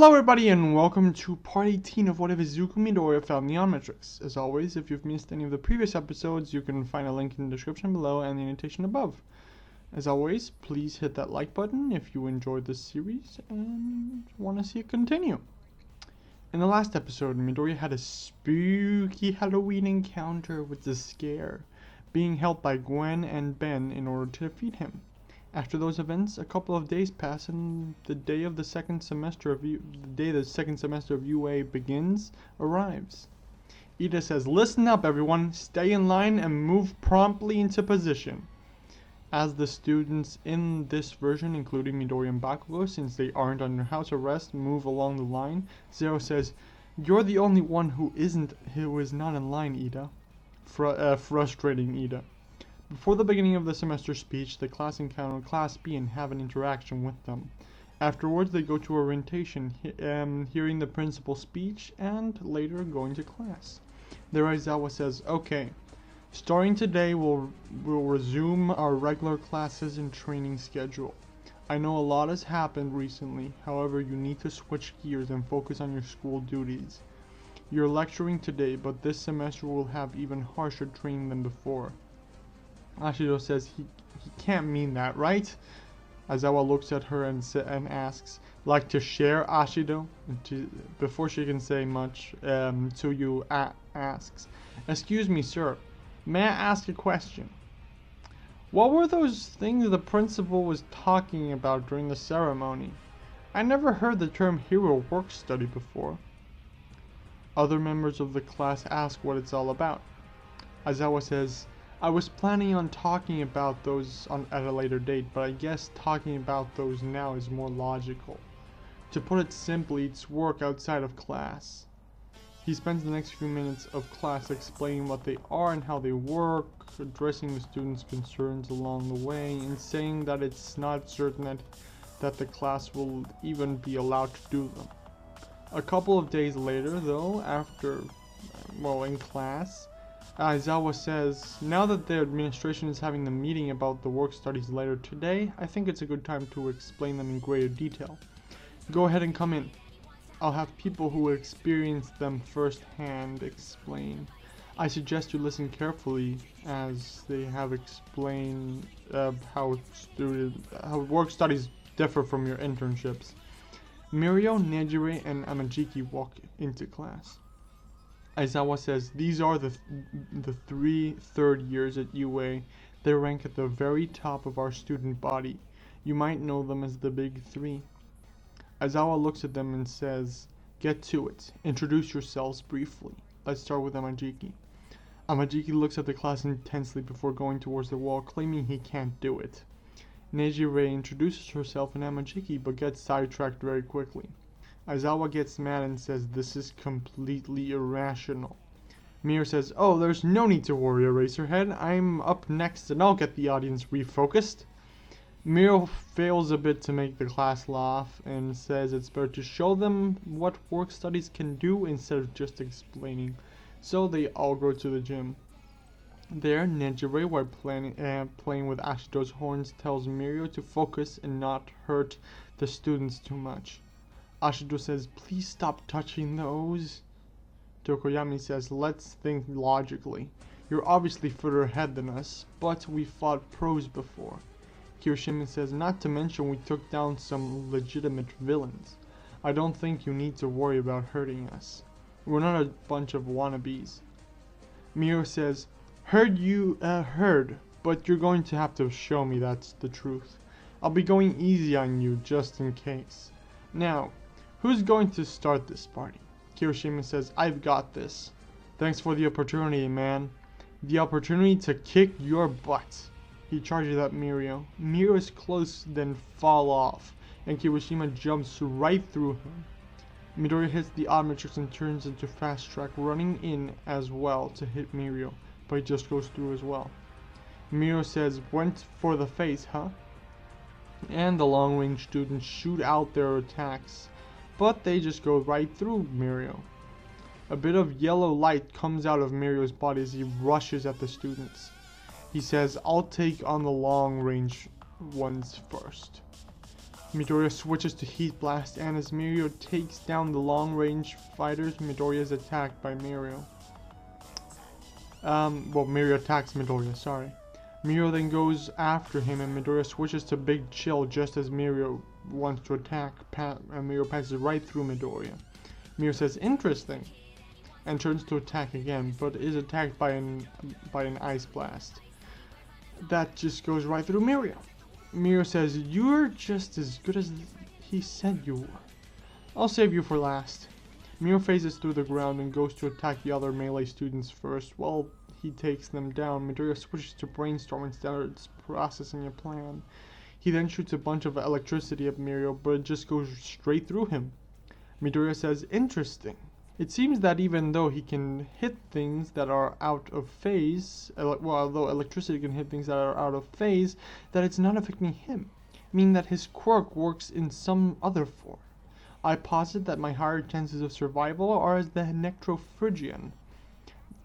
Hello everybody and welcome to part 18 of what if Izuku Midoriya found the Omnitrix. As always, if you've missed any of the previous episodes, you can find a link in the description below and the annotation above. As always, please hit that like button if you enjoyed this series and want to see it continue. In the last episode, Midoriya had a spooky Halloween encounter with the Scare, being helped by Gwen and Ben in order to defeat him. After those events, a couple of days pass, and the day the second semester of UA begins arrives. Ida says, "Listen up, everyone! Stay in line and move promptly into position." As the students in this version, including Midoriya and Bakugo, since they aren't under house arrest, move along the line, Zero says, "You're the only one who is not in line, Ida." Frustrating Ida. Before the beginning of the semester speech, the class encounter Class B and have an interaction with them. Afterwards, they go to orientation, hearing the principal's speech, and later going to class. There, Aizawa says, "Okay, starting today, we'll resume our regular classes and training schedule. I know a lot has happened recently, however, you need to switch gears and focus on your school duties. You're lecturing today, but this semester will have even harsher training than before." Ashido says he can't mean that, right? Aizawa looks at her and asks, "Like to share, Ashido?" Before she can say much, Tsuyu asks, "Excuse me, sir, may I ask a question? What were those things the principal was talking about during the ceremony? I never heard the term hero work study before." Other members of the class ask what it's all about. Aizawa says, "I was planning on talking about those at a later date, but I guess talking about those now is more logical. To put it simply, it's work outside of class." He spends the next few minutes of class explaining what they are and how they work, addressing the students' concerns along the way, and saying that it's not certain that the class will even be allowed to do them. A couple of days later, though, in class, Aizawa says, "Now that the administration is having the meeting about the work studies later today, I think it's a good time to explain them in greater detail. Go ahead and come in. I'll have people who experienced them firsthand explain. I suggest you listen carefully, as they have explained how work studies differ from your internships." Mirio, Nejire, and Amajiki walk into class. Aizawa says, "These are the three third years at UA. They rank at the very top of our student body. You might know them as the Big Three." Aizawa looks at them and says, "Get to it. Introduce yourselves briefly. Let's start with Amajiki." Amajiki looks at the class intensely before going towards the wall, claiming he can't do it. Nejire introduces herself and Amajiki, but gets sidetracked very quickly. Aizawa gets mad and says this is completely irrational. Mirio says, "Oh, there's no need to worry, Eraserhead. I'm up next and I'll get the audience refocused." Mirio fails a bit to make the class laugh and says it's better to show them what work studies can do instead of just explaining. So they all go to the gym. There, Nejire, while playing with Ashido's horns, tells Mirio to focus and not hurt the students too much. Ashido says, "Please stop touching those." Tokoyami says, "Let's think logically. You're obviously further ahead than us, but we fought pros before." Kirishima says, "Not to mention we took down some legitimate villains. I don't think you need to worry about hurting us. We're not a bunch of wannabes." Mirio says, Heard, but you're going to have to show me that's the truth. I'll be going easy on you just in case. Now, who's going to start this party?" Kirishima says, "I've got this. Thanks for the opportunity, man. The opportunity to kick your butt." He charges at Mirio. Mirio's clothes then fall off, and Kirishima jumps right through him. Midoriya hits the Omnitrix and turns into Fasttrack, running in as well to hit Mirio, but he just goes through as well. Mirio says, "Went for the face, huh?" And the long-range students shoot out their attacks, but they just go right through Mirio. A bit of yellow light comes out of Mirio's body as he rushes at the students. He says, "I'll take on the long-range ones first." Midoriya switches to Heatblast, and as Mirio takes down the long-range fighters, Midoriya is attacked by Mirio. Mirio attacks Midoriya, sorry. Mirio then goes after him, and Midoriya switches to Big Chill just as Mirio wants to attack, and Mirio passes right through Midoriya. Mirio says, "Interesting," and turns to attack again, but is attacked by an Ice Blast. That just goes right through Mirio. Mirio says, "You're just as good as he said you were. I'll save you for last." Mirio phases through the ground and goes to attack the other melee students first. While he takes them down, Midoriya switches to Brainstorm and starts processing a plan. He then shoots a bunch of electricity at Mirio, but it just goes straight through him. Midoriya says, "Interesting. It seems that even though he can hit things that are out of phase, although electricity can hit things that are out of phase, that it's not affecting him, meaning that his quirk works in some other form. I posit that my higher chances of survival are as the Necrophrygian."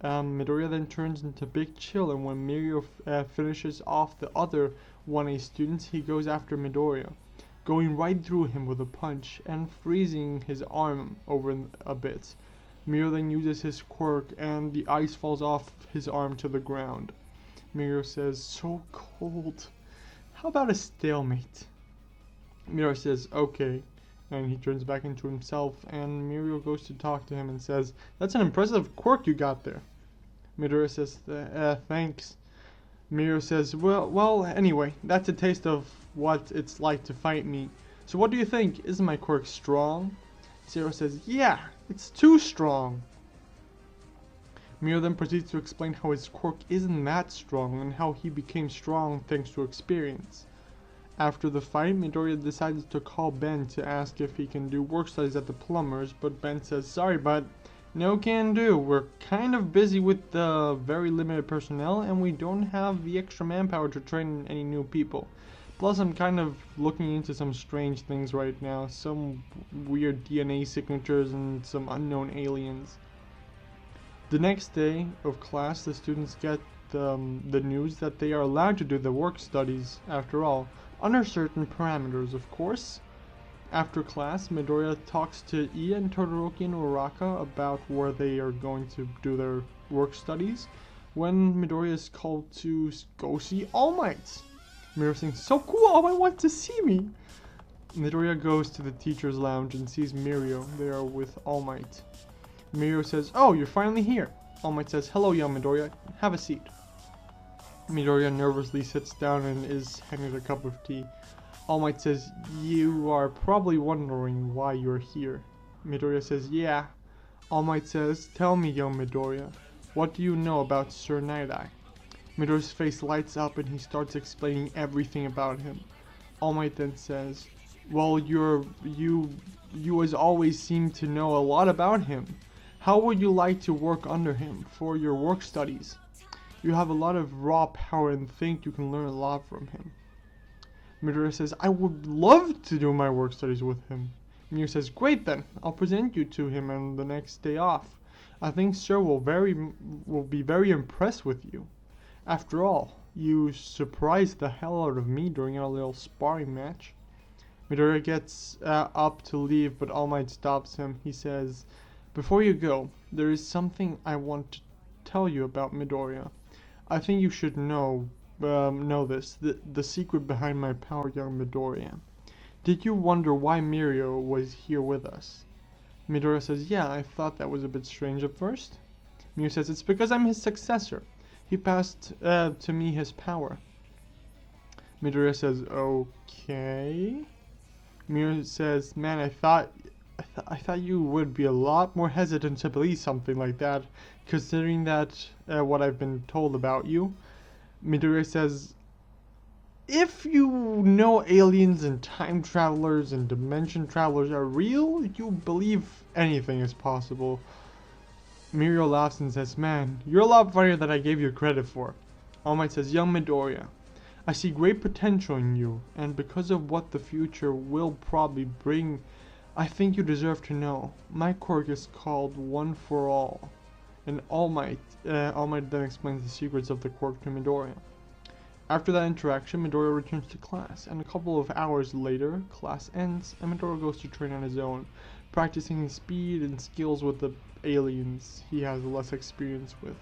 Midoriya then turns into Big Chill, and when Mirio finishes off the other 1A students, he goes after Midoriya, going right through him with a punch and freezing his arm over a bit. Mirio then uses his quirk, and the ice falls off his arm to the ground. Mirio says, "So cold. How about a stalemate?" Mirio says, "Okay," and he turns back into himself, and Mirio goes to talk to him and says, "That's an impressive quirk you got there." Midoriya says, "Thanks." Mirio says, well, anyway, that's a taste of what it's like to fight me. So what do you think? Isn't my quirk strong?" Zero says, "Yeah, it's too strong." Mirio then proceeds to explain how his quirk isn't that strong and how he became strong thanks to experience. After the fight, Midoriya decides to call Ben to ask if he can do work studies at the plumbers, but Ben says, "Sorry, but no can do. We're kind of busy with the very limited personnel, and we don't have the extra manpower to train any new people. Plus, I'm kind of looking into some strange things right now, some weird DNA signatures and some unknown aliens." The next day of class, the students get the news that they are allowed to do the work studies after all, under certain parameters, of course. After class, Midoriya talks to Ian, Todoroki, and Uraka about where they are going to do their work studies, when Midoriya is called to go see All Might. Mirio thinks, "So cool, All Might wants to see me." Midoriya goes to the teacher's lounge and sees Mirio there with All Might. Mirio says, "Oh, you're finally here." All Might says, "Hello, young Midoriya, have a seat." Midoriya nervously sits down and is handed a cup of tea. All Might says, "You are probably wondering why you're here." Midoriya says, "Yeah." All Might says, "Tell me, young Midoriya, what do you know about Sir Night-Eye?" Midoriya's face lights up and he starts explaining everything about him. All Might then says, "Well, you as always seem to know a lot about him. How would you like to work under him for your work studies? You have a lot of raw power and think you can learn a lot from him." Midoriya says, "I would love to do my work studies with him." Mirio says, "Great then, I'll present you to him on the next day off. I think Sir will be very impressed with you. After all, you surprised the hell out of me during our little sparring match." Midoriya gets up to leave, but All Might stops him. He says, "Before you go, there is something I want to tell you about Midoriya. I think you should know this, the secret behind my power, young Midoriya. Did you wonder why Mirio was here with us?" Midoriya says, "Yeah, I thought that was a bit strange at first." Mirio says, "It's because I'm his successor. He passed to me his power." Midoriya says, "Okay." Mirio says, "Man, I thought you would be a lot more hesitant to believe something like that, considering that what I've been told about you." Midoriya says, "If you know aliens and time travelers and dimension travelers are real, you believe anything is possible." Mirio laughs and says, "Man, you're a lot funnier than I gave you credit for." All Might says, "Young Midoriya, I see great potential in you, and because of what the future will probably bring, I think you deserve to know. My quirk is called One for All." And All Might then explains the secrets of the quirk to Midoriya. After that interaction, Midoriya returns to class, and a couple of hours later, class ends, and Midoriya goes to train on his own, practicing his speed and skills with the aliens he has less experience with.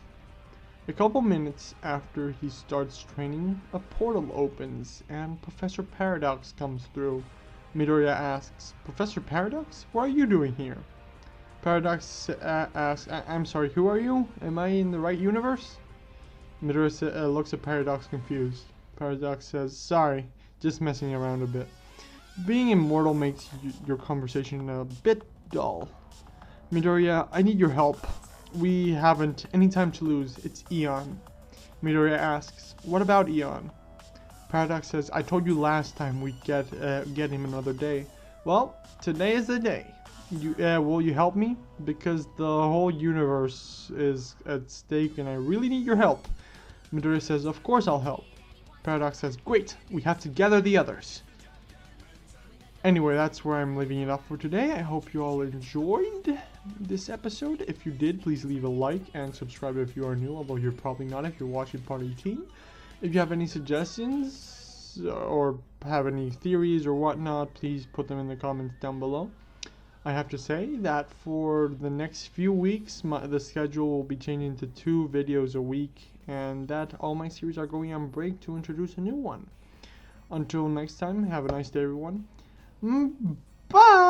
A couple minutes after he starts training, a portal opens, and Professor Paradox comes through. Midoriya asks, "Professor Paradox, what are you doing here?" Paradox asks, I'm sorry, who are you? Am I in the right universe?" Midoriya looks at Paradox confused. Paradox says, "Sorry, just messing around a bit. Being immortal makes your conversation a bit dull. Midoriya, I need your help. We haven't any time to lose. It's Eon." Midoriya asks, "What about Eon?" Paradox says, "I told you last time we'd get him another day. Well, today is the day. Will you help me? Because the whole universe is at stake and I really need your help." Midoriya says, "Of course I'll help." Paradox says, "Great, we have to gather the others." Anyway, that's where I'm leaving it up for today. I hope you all enjoyed this episode. If you did, please leave a like and subscribe if you are new, although you're probably not if you're watching part 18. If you have any suggestions or have any theories or whatnot, please put them in the comments down below. I have to say that for the next few weeks, the schedule will be changing to 2 videos a week, and that all my series are going on break to introduce a new one. Until next time, have a nice day, everyone. Bye!